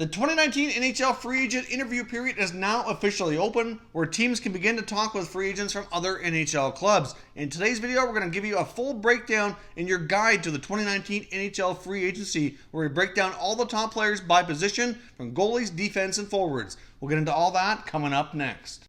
The 2019 NHL Free Agent interview period is now officially open, where teams can begin to talk with free agents from other NHL clubs. In today's video, we're going to give you a full breakdown in your guide to the 2019 NHL Free Agency, where we break down all the top players by position, from goalies, defense, and forwards. We'll get into all that coming up next.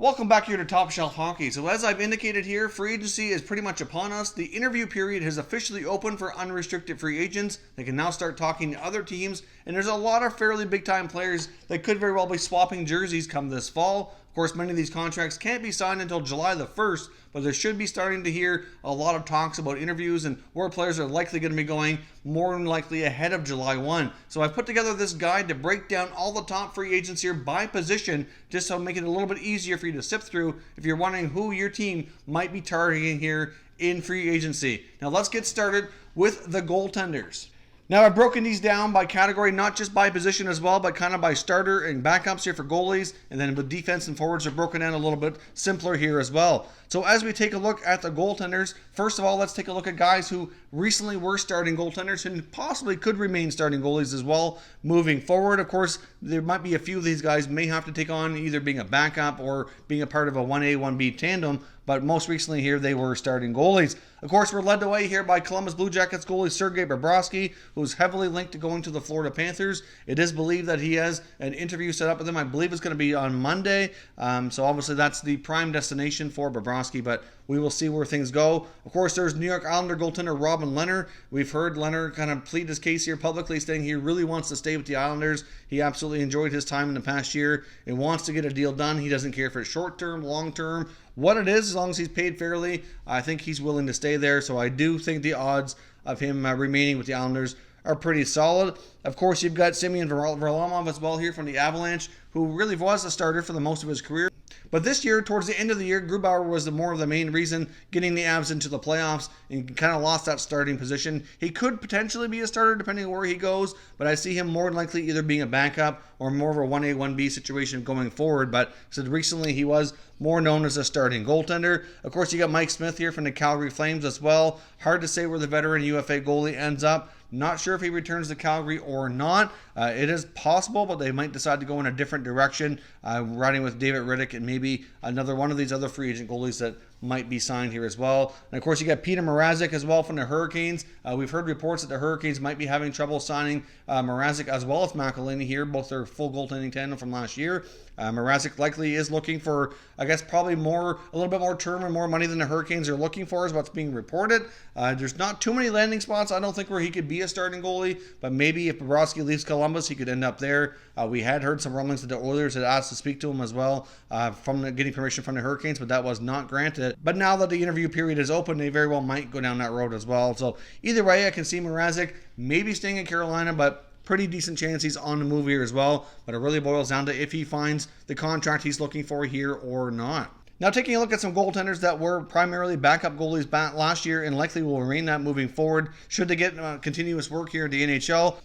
Welcome back here to Top Shelf Hockey. So as I've indicated here, free agency is pretty much upon us. The interview period has officially opened for unrestricted free agents. They can now start talking to other teams, and there's a lot of fairly big time players that could very well be swapping jerseys come this fall. Of course, many of these contracts can't be signed until July the 1st, but there should be starting to hear a lot of talks about interviews and where players are likely going to be going, more than likely ahead of July 1. So I've put together this guide to break down all the top free agents here by position, just to make it a little bit easier for you to sift through if you're wondering who your team might be targeting here in free agency. Now let's get started with the goaltenders. Now I've broken these down by category, not just by position as well, but kind of by starter and backups here for goalies, and then with defense and forwards are broken down a little bit simpler here as well. So as we take a look at the goaltenders, first of all, let's take a look at guys who recently were starting goaltenders and possibly could remain starting goalies as well moving forward. Of course, there might be a few of these guys may have to take on either being a backup or being a part of a 1A, 1B tandem, but most recently here they were starting goalies. Of course, we're led away here by Columbus Blue Jackets goalie Sergei Bobrovsky, who's heavily linked to going to the Florida Panthers. It is believed that he has an interview set up with them. I believe it's going to be on Monday. So obviously that's the prime destination for Bobrovsky, but we will see where things go. Of course, there's New York Islander goaltender Robin Lehner. We've heard Lehner kind of plead his case here publicly, saying he really wants to stay with the Islanders. He absolutely enjoyed his time in the past year and wants to get a deal done. He doesn't care if it's short-term, long-term, what it is, as long as he's paid fairly. I think he's willing to stay there, so I do think the odds of him remaining with the Islanders are pretty solid. Of course, you've got Semyon Varlamov as well here from the Avalanche, who really was a starter for the most of his career. But this year, towards the end of the year, Grubauer was more of the main reason getting the Avs into the playoffs and kind of lost that starting position. He could potentially be a starter depending on where he goes, but I see him more than likely either being a backup or more of a 1A, 1B situation going forward. But so recently he was more known as a starting goaltender. Of course, you got Mike Smith here from the Calgary Flames as well. Hard to say where the veteran UFA goalie ends up. Not sure if he returns to Calgary or not. It is possible, but they might decide to go in a different direction, riding with David Rittich and maybe another one of these other free agent goalies that might be signed here as well. And of course, you got Peter Mrazek as well from the Hurricanes. We've heard reports that the Hurricanes might be having trouble signing Mrazek as well as McElhinney here, both their full goaltending tandem from last year. Mrazek likely is looking for, I guess, probably a little bit more term and more money than the Hurricanes are looking for, is what's being reported. There's not too many landing spots, I don't think, where he could be a starting goalie, but maybe if Bobrovsky leaves Columbus, he could end up there. We had heard some rumblings that the Oilers had asked to speak to him as well, getting permission from the Hurricanes, but that was not granted. But now that the interview period is open, they very well might go down that road as well. So either way, I can see Mrazek maybe staying in Carolina, but pretty decent chance he's on the move here as well. But it really boils down to if he finds the contract he's looking for here or not. Now, taking a look at some goaltenders that were primarily backup goalies back last year and likely will remain that moving forward should they get continuous work here in the NHL.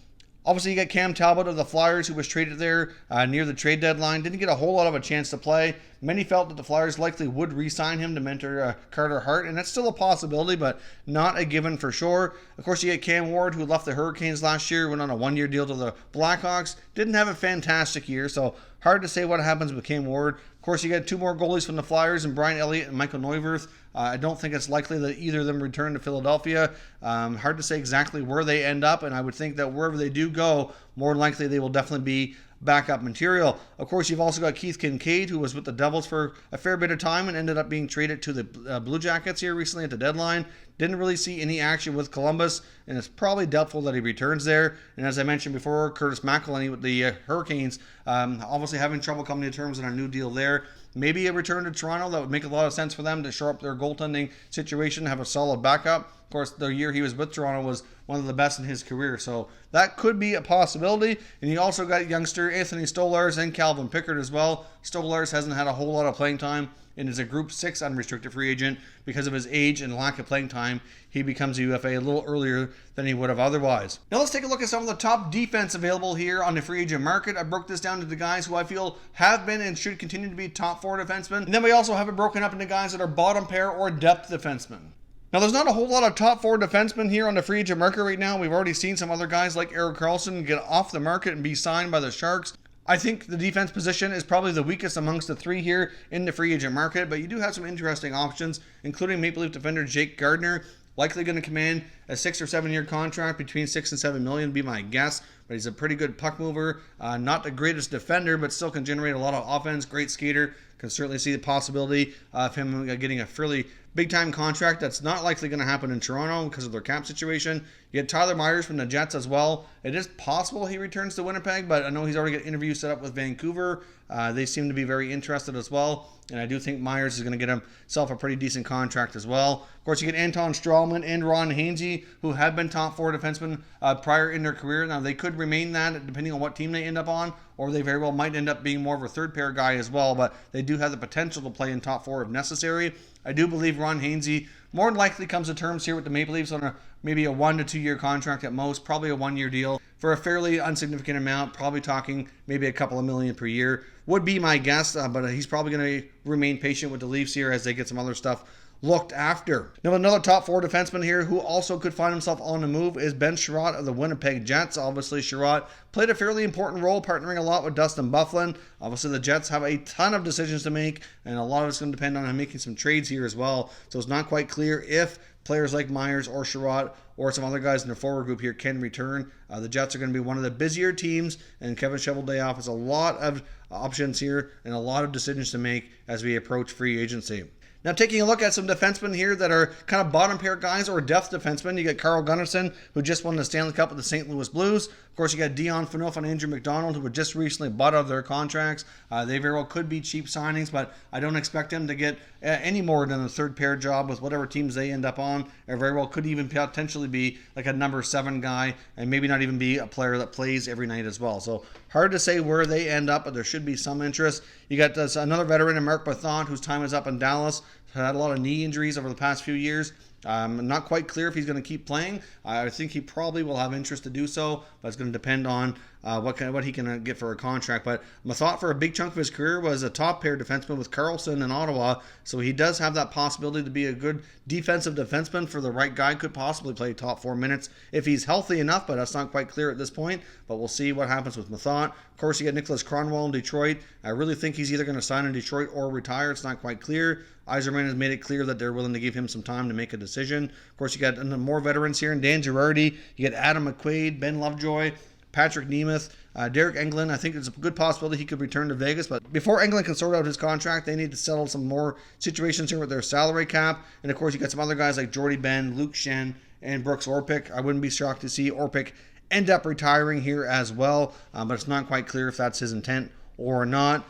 Obviously, you got Cam Talbot of the Flyers, who was traded there near the trade deadline. Didn't get a whole lot of a chance to play. Many felt that the Flyers likely would re-sign him to mentor Carter Hart, and that's still a possibility, but not a given for sure. Of course, you get Cam Ward, who left the Hurricanes last year, went on a one-year deal to the Blackhawks. Didn't have a fantastic year, so hard to say what happens with Cam Ward. Of course, you got two more goalies from the Flyers, and Brian Elliott and Michael Neuwirth. I don't think it's likely that either of them return to Philadelphia. Hard to say exactly where they end up, and I would think that wherever they do go, more than likely they will definitely be backup material. Of course, you've also got Keith Kincaid, who was with the Devils for a fair bit of time and ended up being traded to the Blue Jackets here recently at the deadline. Didn't really see any action with Columbus, and it's probably doubtful that he returns there. And as I mentioned before, Curtis McElhinney with the Hurricanes, obviously having trouble coming to terms on a new deal there. Maybe a return to Toronto, that would make a lot of sense for them to shore up their goaltending situation, have a solid backup. Of course, the year he was with Toronto was one of the best in his career, so that could be a possibility. And you also got youngster Anthony Stolarz and Calvin Pickard as well Stolarz hasn't had a whole lot of playing time and is a Group 6 unrestricted free agent. Because of his age and lack of playing time, he becomes a UFA a little earlier than he would have otherwise. Now let's take a look at some of the top defense available here on the free agent market. I broke this down to the guys who I feel have been and should continue to be top 4 defensemen. And then we also have it broken up into guys that are bottom pair or depth defensemen. Now, there's not a whole lot of top 4 defensemen here on the free agent market right now. We've already seen some other guys like Erik Karlsson get off the market and be signed by the Sharks. I think the defense position is probably the weakest amongst the 3 here in the free agent market, but you do have some interesting options, including Maple Leaf defender Jake Gardiner, likely going to command a 6 or 7 year contract between $6 and $7 million, be my guess. But he's a pretty good puck mover, not the greatest defender, but still can generate a lot of offense. Great skater. Can certainly see the possibility of him getting a fairly big-time contract. That's not likely going to happen in Toronto because of their cap situation. You get Tyler Myers from the Jets as well. It is possible he returns to Winnipeg, but I know he's already got interviews set up with Vancouver. They seem to be very interested as well, and I do think Myers is going to get himself a pretty decent contract as well. Of course, you get Anton Strawman and Ron Hainsey, who have been top 4 defensemen prior in their career. Now, they could remain that depending on what team they end up on, or they very well might end up being more of a third-pair guy as well, but they do have the potential to play in top 4 if necessary. I do believe Ron Hainsey more than likely comes to terms here with the Maple Leafs on maybe a 1 to 2 year contract at most, probably a 1 year deal for a fairly insignificant amount, probably talking maybe a couple of million per year, would be my guess, but he's probably going to remain patient with the Leafs here as they get some other stuff looked after. Now, another top 4 defenseman here who also could find himself on the move is Ben Sherratt of the Winnipeg Jets. Obviously, Sherratt played a fairly important role, partnering a lot with Dustin Byfuglien. Obviously, the Jets have a ton of decisions to make, and a lot of it's going to depend on him making some trades here as well. So it's not quite clear if players like Myers or Sherratt or some other guys in the forward group here can return. The Jets are going to be one of the busier teams, and Kevin Cheveldayoff has a lot of options here and a lot of decisions to make as we approach free agency. Now, taking a look at some defensemen here that are kind of bottom pair guys or depth defensemen, you got Carl Gunnarsson, who just won the Stanley Cup with the St. Louis Blues. Of course, you got Dion Phaneuf and Andrew McDonald, who were just recently bought out of their contracts. They very well could be cheap signings, but I don't expect them to get any more than a third pair job with whatever teams they end up on. Or very well could even potentially be like a number 7 guy, and maybe not even be a player that plays every night as well. So hard to say where they end up, but there should be some interest. You got another veteran in Mark Bethant, whose time is up in Dallas. Had a lot of knee injuries over the past few years. Not quite clear if he's going to keep playing. I think he probably will have interest to do so, but it's going to depend on what he can get for a contract. But Bethant, for a big chunk of his career, was a top pair defenseman with Karlsson in Ottawa, so he does have that possibility to be a good defensive defenseman for the right guy. Could possibly play top 4 minutes if he's healthy enough, but that's not quite clear at this point. But we'll see what happens with Bethant. Of course, you got Nicholas Cronwall in Detroit. I really think he's either going to sign in Detroit or retire. It's not quite clear. Yzerman has made it clear that they're willing to give him some time to make a decision. Of course, you got more veterans here in Dan Girardi. You got Adam McQuaid, Ben Lovejoy, Patrick Nemeth, Derek Engelland. I think there's a good possibility he could return to Vegas, but before Engelland can sort out his contract, they need to settle some more situations here with their salary cap. And of course, you got some other guys like Jordy Ben, Luke Shen, and Brooks Orpik. I wouldn't be shocked to see Orpik end up retiring here as well, but it's not quite clear if that's his intent or not.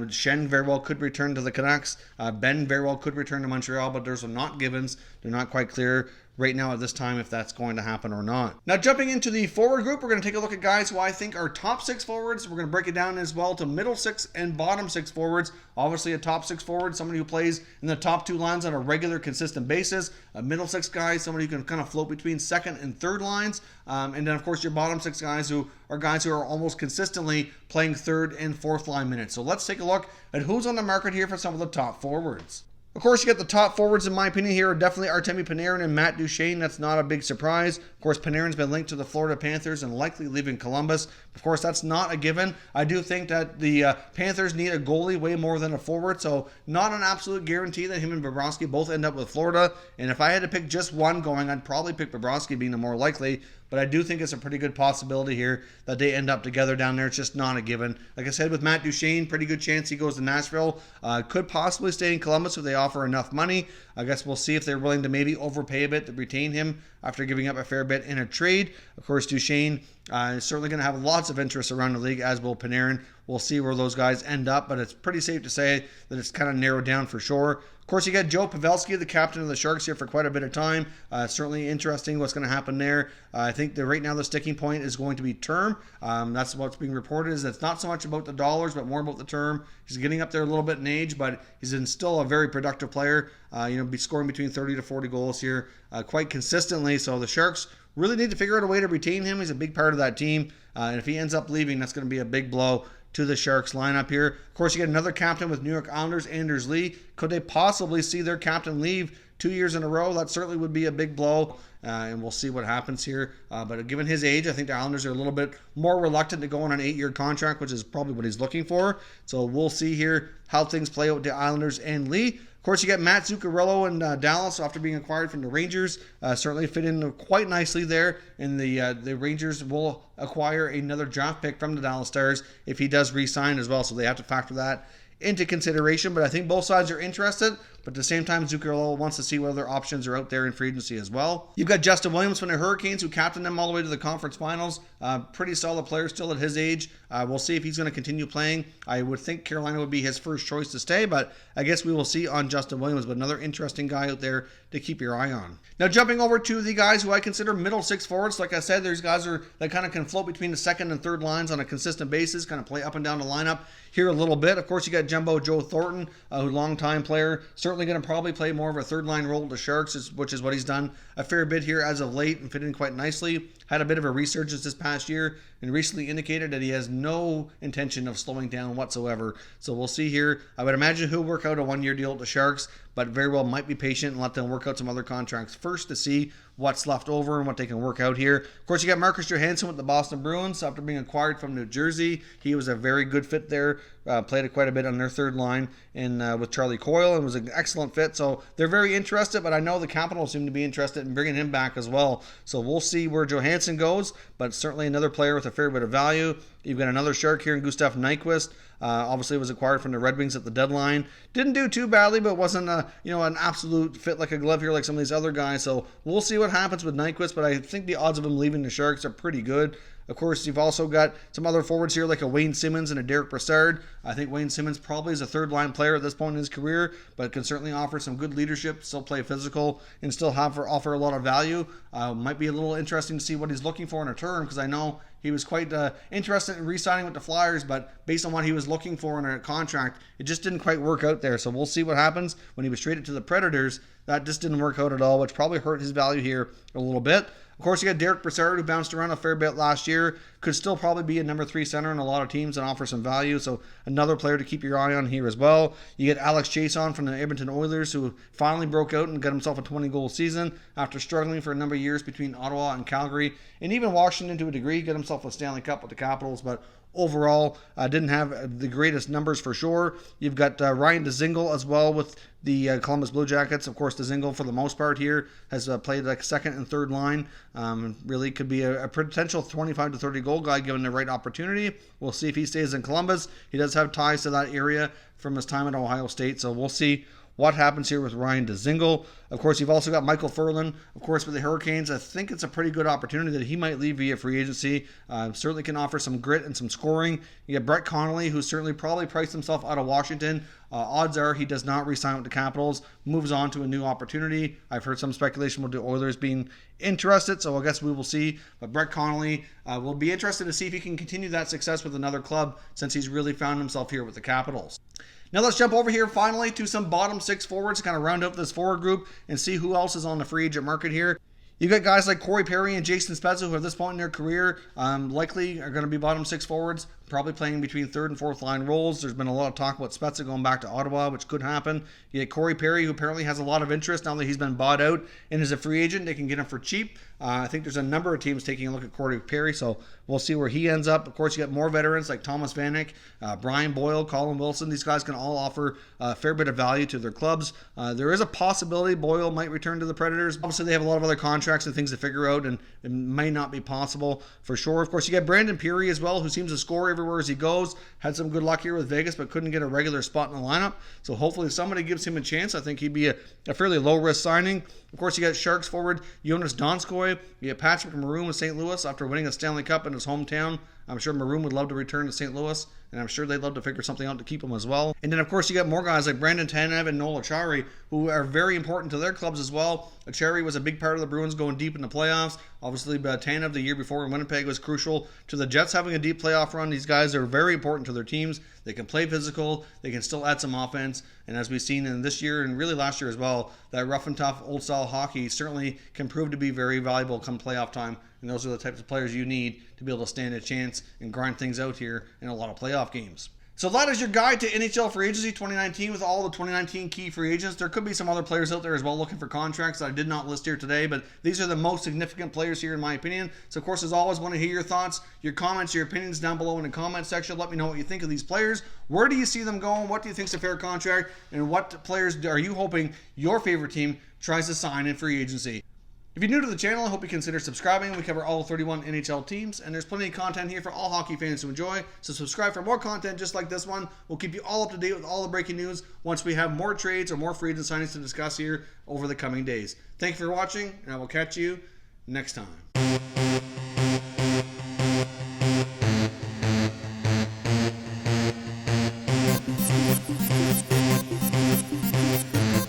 Shen very well could return to the Canucks. Ben very well could return to Montreal, but there's some not givens. They're not quite clear right now at this time if that's going to happen or not. Now, jumping into the forward group, we're going to take a look at guys who I think are top 6 forwards. We're going to break it down as well to middle 6 and bottom 6 forwards. Obviously, a top 6 forward, somebody who plays in the top 2 lines on a regular, consistent basis. A middle 6 guy, somebody who can kind of float between second and third lines. And then, of course, your bottom 6 guys who are almost consistently playing third and fourth line minutes. So let's take a look at who's on the market here for some of the top forwards. Of course, you got the top forwards, in my opinion, here are definitely Artemi Panarin and Matt Duchene. That's not a big surprise. Of course, Panarin's been linked to the Florida Panthers and likely leaving Columbus. Of course, that's not a given. I do think that the Panthers need a goalie way more than a forward, so not an absolute guarantee that him and Bobrovsky both end up with Florida. And if I had to pick just one going, I'd probably pick Bobrovsky being the more likely. But I do think it's a pretty good possibility here that they end up together down there. It's just not a given. Like I said, with Matt Duchene, pretty good chance he goes to Nashville. Could possibly stay in Columbus if they offer enough money. I guess we'll see if they're willing to maybe overpay a bit to retain him after giving up a fair bit in a trade. Of course, Duchene Certainly going to have lots of interest around the league, as will Panarin. We'll see where those guys end up, but it's pretty safe to say that it's kind of narrowed down for sure. Of course, you got Joe Pavelski, the captain of the Sharks, here for quite a bit of time. Certainly interesting what's going to happen there. I think that right now the sticking point is going to be term. That's what's being reported, is it's not so much about the dollars, but more about the term. He's getting up there a little bit in age, but he's still a very productive player. Be scoring between 30 to 40 goals here quite consistently. So the Sharks really need to figure out a way to retain him. He's a big part of that team. And if he ends up leaving, that's going to be a big blow to the Sharks lineup here. Of course, you get another captain with New York Islanders, Anders Lee. Could they possibly see their captain leave 2 years in a row? That certainly would be a big blow, and we'll see what happens here. But given his age, I think the Islanders are a little bit more reluctant to go on an 8-year contract, which is probably what he's looking for. So we'll see here how things play out with the Islanders and Lee. Of course, you get Matt Zuccarello in Dallas after being acquired from the Rangers. Certainly fit in quite nicely there. And the Rangers will acquire another draft pick from the Dallas Stars if he does re-sign as well. So they have to factor that into consideration. But I think both sides are interested. But at the same time, Zuccarello wants to see what other options are out there in free agency as well. You've got Justin Williams from the Hurricanes, who captained them all the way to the conference finals. Pretty solid player still at his age. We'll see if he's going to continue playing. I would think Carolina would be his first choice to stay, but I guess we will see on Justin Williams. But another interesting guy out there to keep your eye on. Now, jumping over to the guys who I consider middle six forwards. Like I said, there's guys that kind of can float between the second and third lines on a consistent basis, kind of play up and down the lineup here a little bit. Of course, you got Jumbo Joe Thornton, a longtime player, certainly going to probably play more of a third line role with the Sharks, which is what he's done a fair bit here as of late and fit in quite nicely. Had a bit of a resurgence this past year and recently indicated that he has no intention of slowing down whatsoever. So we'll see here. I would imagine he'll work out a 1-year deal with the Sharks, but very well might be patient and let them work out some other contracts first to see what's left over and what they can work out here. Of course, you got Marcus Johansson with the Boston Bruins after being acquired from New Jersey. He was a very good fit there. Played quite a bit on their third line with Charlie Coyle and was an excellent fit. So they're very interested, but I know the Capitals seem to be interested in bringing him back as well. So we'll see where Johansson goes, but certainly another player with a fair bit of value. You've got another Shark here in Gustav Nyquist. Obviously was acquired from the Red Wings at the deadline. Didn't do too badly, but wasn't an absolute fit like a glove here like some of these other guys. So we'll see what happens with Nyquist, but I think the odds of him leaving the Sharks are pretty good. Of course, you've also got some other forwards here like a Wayne Simmons and a Derek Brassard. I think Wayne Simmons probably is a third-line player at this point in his career, but can certainly offer some good leadership, still play physical, and still offer a lot of value. Might be a little interesting to see what he's looking for in a term, because I know he was quite interested in re-signing with the Flyers, but based on what he was looking for in a contract, it just didn't quite work out there. So we'll see what happens when he was traded to the Predators. That just didn't work out at all, which probably hurt his value here a little bit. Of course, you got Derek Brassard, who bounced around a fair bit last year. Could still probably be a number 3 center in a lot of teams and offer some value. So another player to keep your eye on here as well. You get Alex Chiasson from the Edmonton Oilers, who finally broke out and got himself a 20-goal season after struggling for a number of years between Ottawa and Calgary, and even Washington to a degree. Got himself a Stanley Cup with the Capitals, but overall didn't have the greatest numbers for sure. You've got Ryan Dzingel as well with the Columbus Blue Jackets. Of course, Dzingel for the most part here has played like second and third line. Really could be a potential 25 to 30 goal guy given the right opportunity. We'll see if he stays in Columbus. He does have ties to that area from his time at Ohio State, so we'll see what happens here with Ryan Dzingel. Of course, you've also got Michael Furlan, of course, with the Hurricanes. I think it's a pretty good opportunity that he might leave via free agency. Certainly can offer some grit and some scoring. You get Brett Connolly, who certainly probably priced himself out of Washington. Odds are he does not re-sign with the Capitals, moves on to a new opportunity. I've heard some speculation with the Oilers being interested, so I guess we will see. But Brett Connolly will be interested to see if he can continue that success with another club, since he's really found himself here with the Capitals. Now let's jump over here finally to some bottom 6 forwards to kind of round up this forward group and see who else is on the free agent market here. You've got guys like Corey Perry and Jason Spezza, who at this point in their career likely are going to be bottom 6 forwards, probably playing between third and fourth line roles. There's been a lot of talk about Spezza going back to Ottawa, which could happen. You get Corey Perry, who apparently has a lot of interest now that he's been bought out and is a free agent. They can get him for cheap. I think there's a number of teams taking a look at Corey Perry, so we'll see where he ends up. Of course, you got more veterans like Thomas Vanek, Brian Boyle, Colin Wilson. These guys can all offer a fair bit of value to their clubs. There is a possibility Boyle might return to the Predators. Obviously, they have a lot of other contracts and things to figure out, and it may not be possible for sure. Of course, you got Brandon Peary as well, who seems to score everywhere as he goes. Had some good luck here with Vegas, but couldn't get a regular spot in the lineup. So hopefully if somebody gives him a chance, I think he'd be a fairly low-risk signing. Of course, you got Sharks forward Jonas Donskoi, enjoy. You get Patrick Maroon with St. Louis after winning a Stanley Cup in his hometown. I'm sure Maroon would love to return to St. Louis, and I'm sure they'd love to figure something out to keep him as well. And then, of course, you got more guys like Brandon Tanev and Noel Acciari, who are very important to their clubs as well. Acciari was a big part of the Bruins going deep in the playoffs. Obviously, Tanev the year before in Winnipeg was crucial to the Jets having a deep playoff run. These guys are very important to their teams. They can play physical. They can still add some offense. And as we've seen in this year and really last year as well, that rough and tough old-style hockey certainly can prove to be very valuable come playoff time. And those are the types of players you need to be able to stand a chance and grind things out here in a lot of playoff games. So that is your guide to NHL Free Agency 2019 with all the 2019 key free agents. There could be some other players out there as well looking for contracts that I did not list here today, but these are the most significant players here in my opinion. So of course, as always, want to hear your thoughts, your comments, your opinions down below in the comment section. Let me know what you think of these players. Where do you see them going? What do you think is a fair contract? And what players are you hoping your favorite team tries to sign in free agency? If you're new to the channel, I hope you consider subscribing. We cover all 31 NHL teams, and there's plenty of content here for all hockey fans to enjoy. So subscribe for more content just like this one. We'll keep you all up to date with all the breaking news once we have more trades or more free agent signings to discuss here over the coming days. Thank you for watching, and I will catch you next time.